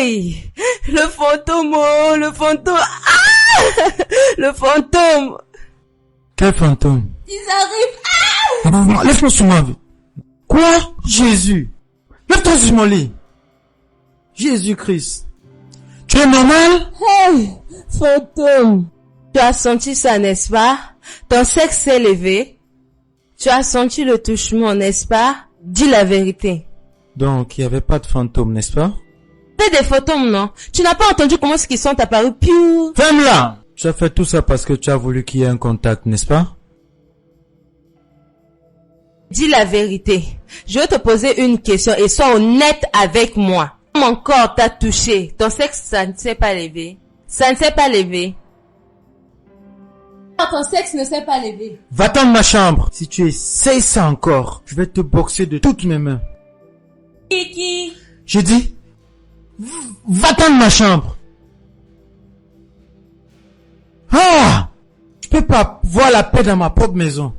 Aïe! Le fantôme, oh, le fantôme! Ah! Le fantôme! Quel fantôme? Ils arrivent! Ah! Non, lève-toi sur moi. Quoi? Jésus? Lève-toi sur mon lit. Jésus-Christ. Tu es normal? Hey! Fantôme! Tu as senti ça, n'est-ce pas? Ton sexe s'est levé. Tu as senti le touchement, n'est-ce pas? Dis la vérité. Donc, il n'y avait pas de fantôme, n'est-ce pas? C'est des fantômes, non? Tu n'as pas entendu comment ils sont apparus? Piou! Ferme-la! Tu as fait tout ça parce que tu as voulu qu'il y ait un contact, n'est-ce pas? Dis la vérité. Je vais te poser une question et sois honnête avec moi. Mon corps t'a touché. Ton sexe, ça ne s'est pas levé. Ça ne s'est pas levé. Ton sexe ne s'est pas levé. Va-t'en de ma chambre. Si tu essayes ça encore, je vais te boxer de toutes mes mains. Kiki. J'ai dit, va-t'en de ma chambre. Ah! Je peux pas voir la paix dans ma propre maison.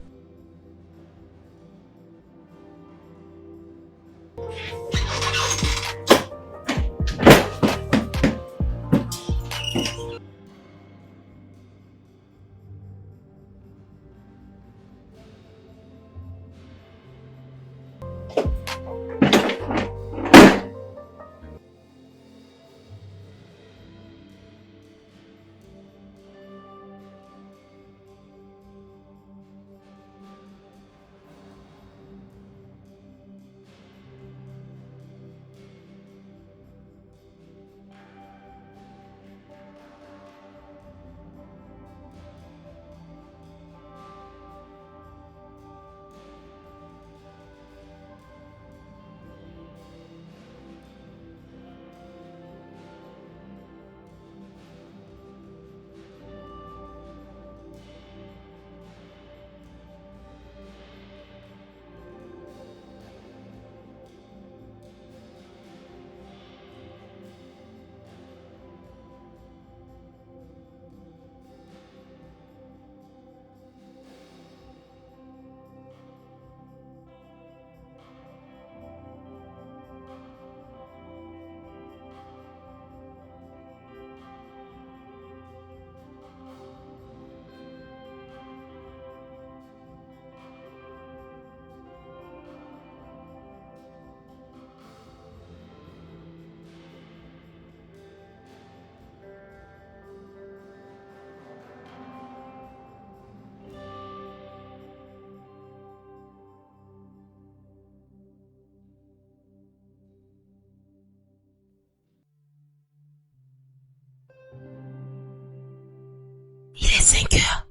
Il est 5 heures.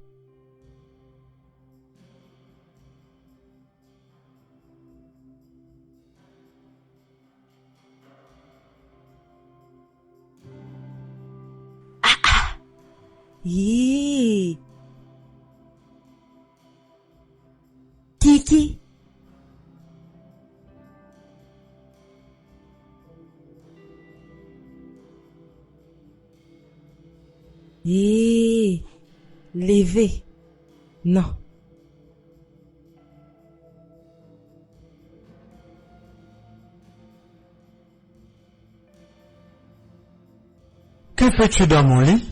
Yeah. Kiki. Yeah. Levé. Non. Que fais-tu dans mon lit?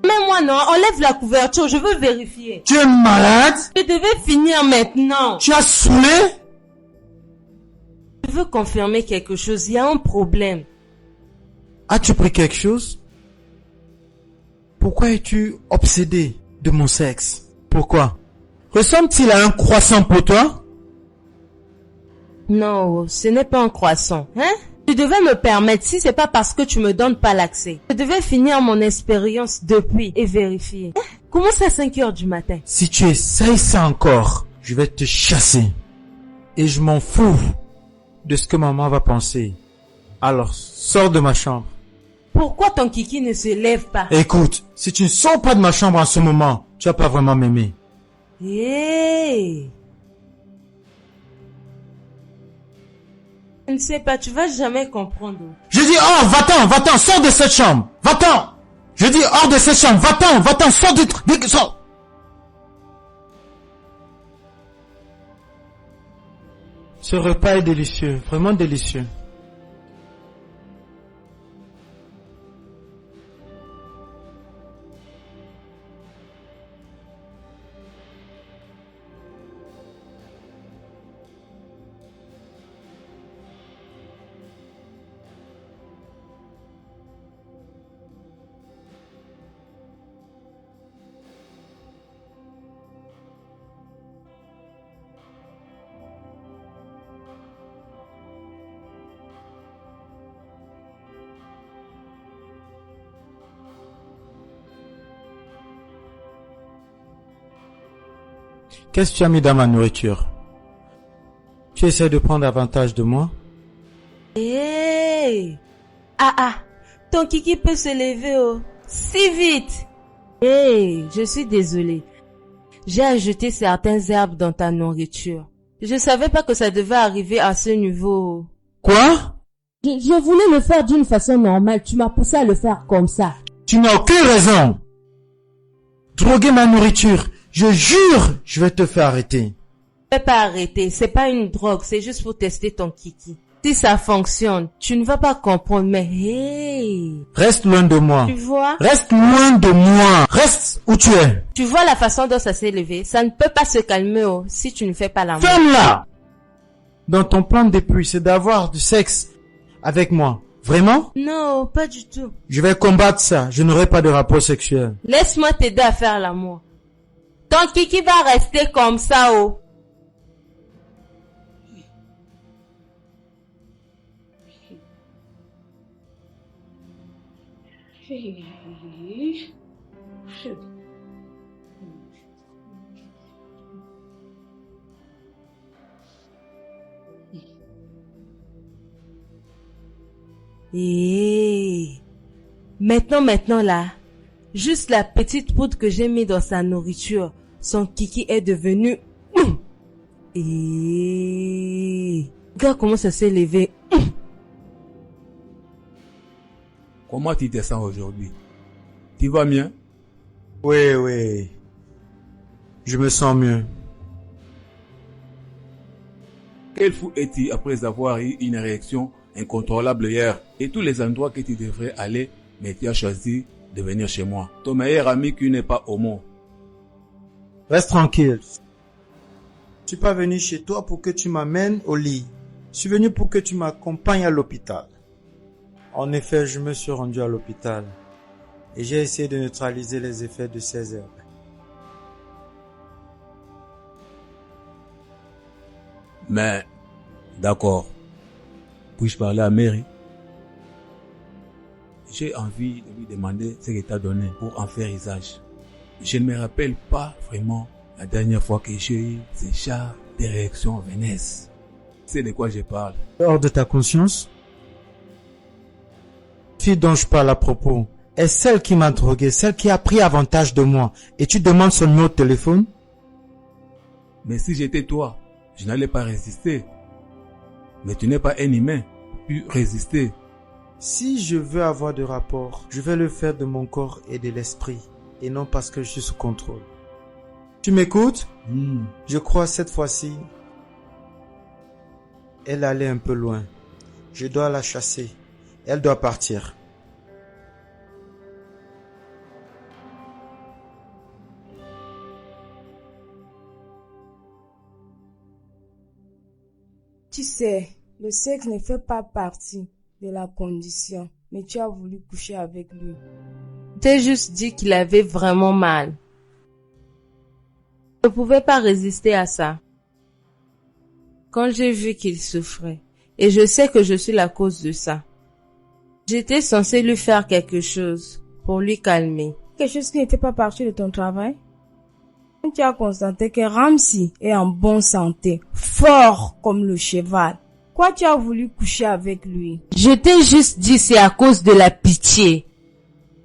Mais moi non, enlève la couverture, je veux vérifier. Tu es malade? Je devais finir maintenant. Tu as saoulé? Je veux confirmer quelque chose, il y a un problème. As-tu pris quelque chose? Pourquoi es-tu obsédé de mon sexe? Pourquoi? Ressemble-t-il à un croissant pour toi? Non, ce n'est pas un croissant, hein? Tu devais me permettre, si c'est pas parce que tu me donnes pas l'accès. Je devais finir mon expérience depuis et vérifier. Hein? Comment ça 5 heures du matin? Si tu essayes ça encore, je vais te chasser. Et je m'en fous de ce que maman va penser. Alors, sors de ma chambre. Pourquoi ton kiki ne se lève pas? Écoute, si tu ne sors pas de ma chambre en ce moment, tu vas pas vraiment m'aimer. Hey! Je ne sais pas, tu vas jamais comprendre. Je dis, oh, va-t'en, sors de cette chambre, va-t'en. Je dis, hors de cette chambre, va-t'en, sors sors. Ce repas est délicieux, vraiment délicieux. Qu'est-ce que tu as mis dans ma nourriture? Tu essaies de prendre avantage de moi? Hey! Ah, ton kiki peut se lever, oh. Si vite! Hey, je suis désolée. J'ai ajouté certaines herbes dans ta nourriture. Je savais pas que ça devait arriver à ce niveau. Quoi? Je voulais le faire d'une façon normale. Tu m'as poussé à le faire comme ça. Tu n'as aucune raison. Droguer ma nourriture. Je jure, je vais te faire arrêter. Je vais pas arrêter. C'est pas une drogue. C'est juste pour tester ton kiki. Si ça fonctionne, tu ne vas pas comprendre, mais hey! Reste loin de moi. Tu vois? Reste loin de moi. Reste où tu es. Tu vois la façon dont ça s'est levé? Ça ne peut pas se calmer, oh, si tu ne fais pas l'amour. Ferme-la! Dans ton plan de dépouille, c'est d'avoir du sexe avec moi. Vraiment? Non, pas du tout. Je vais combattre ça. Je n'aurai pas de rapport sexuel. Laisse-moi t'aider à faire l'amour. Ton kiki va rester comme ça, oh. Et maintenant là, juste la petite poudre que j'ai mis dans sa nourriture, son kiki est devenu et regarde comment ça s'est levé. Comment tu te sens aujourd'hui? Tu vas mieux? Oui. Je me sens mieux. Quel fou es-tu après avoir eu une réaction incontrôlable hier et tous les endroits que tu devrais aller, mais tu as choisi de venir chez moi. Ton meilleur ami qui n'est pas homo. Reste tranquille. Je suis pas venu chez toi pour que tu m'amènes au lit. Je suis venu pour que tu m'accompagnes à l'hôpital. En effet, je me suis rendu à l'hôpital et j'ai essayé de neutraliser les effets de ces herbes. Mais, d'accord. Puis-je parler à Mary? J'ai envie de lui demander ce qu'il t'a donné pour en faire usage. Je ne me rappelle pas vraiment la dernière fois que j'ai eu ces chats de réaction vénèse. C'est de quoi je parle. Hors de ta conscience? La fille dont je parle à propos est celle qui m'a drogué, celle qui a pris avantage de moi. Et tu demandes son numéro de téléphone? Mais si j'étais toi, je n'allais pas résister. Mais tu n'es pas un humain pour pu résister. Si je veux avoir de rapport, je vais le faire de mon corps et de l'esprit, et non parce que je suis sous contrôle. Tu m'écoutes? Je crois cette fois-ci, elle allait un peu loin. Je dois la chasser. Elle doit partir. Tu sais, le sexe ne fait pas partie de la condition, mais tu as voulu coucher avec lui. T'ai juste dit qu'il avait vraiment mal. Je ne pouvais pas résister à ça. Quand j'ai vu qu'il souffrait, et je sais que je suis la cause de ça, j'étais censée lui faire quelque chose pour lui calmer. Quelque chose qui n'était pas parti de ton travail? Tu as constaté que Ramsey est en bonne santé, fort comme le cheval. Pourquoi tu as voulu coucher avec lui? Je t'ai juste dit c'est à cause de la pitié.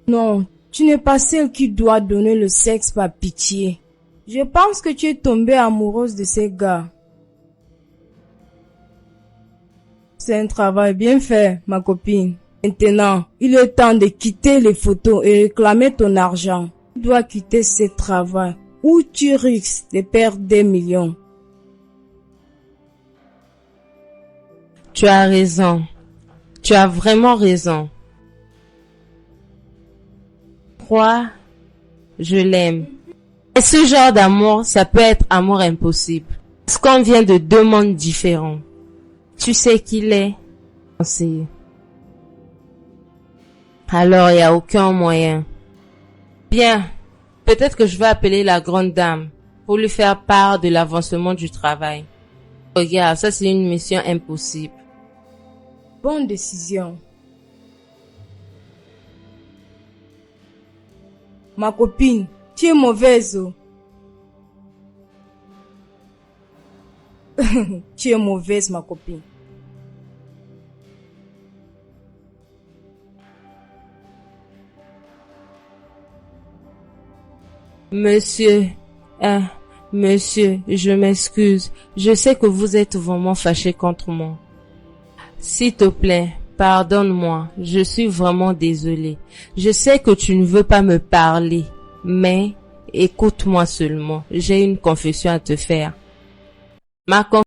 Non, tu n'es pas celle qui doit donner le sexe par pitié. Je pense que tu es tombée amoureuse de ces gars. C'est un travail bien fait, ma copine. Maintenant, il est temps de quitter les photos et réclamer ton argent. Tu dois quitter ce travail où tu risques de perdre des millions. Tu as raison. Tu as vraiment raison. Crois, je l'aime. Et ce genre d'amour, ça peut être amour impossible. Parce qu'on vient de deux mondes différents. Tu sais qu'il est conseillé. Alors, il n'y a aucun moyen. Bien, peut-être que je vais appeler la grande dame pour lui faire part de l'avancement du travail. Regarde, ça c'est une mission impossible. Bonne décision. Ma copine, tu es mauvaise. Tu es mauvaise, ma copine. Monsieur, monsieur, je m'excuse. Je sais que vous êtes vraiment fâché contre moi. S'il te plaît, pardonne-moi. Je suis vraiment désolée. Je sais que tu ne veux pas me parler, mais écoute-moi seulement. J'ai une confession à te faire. Ma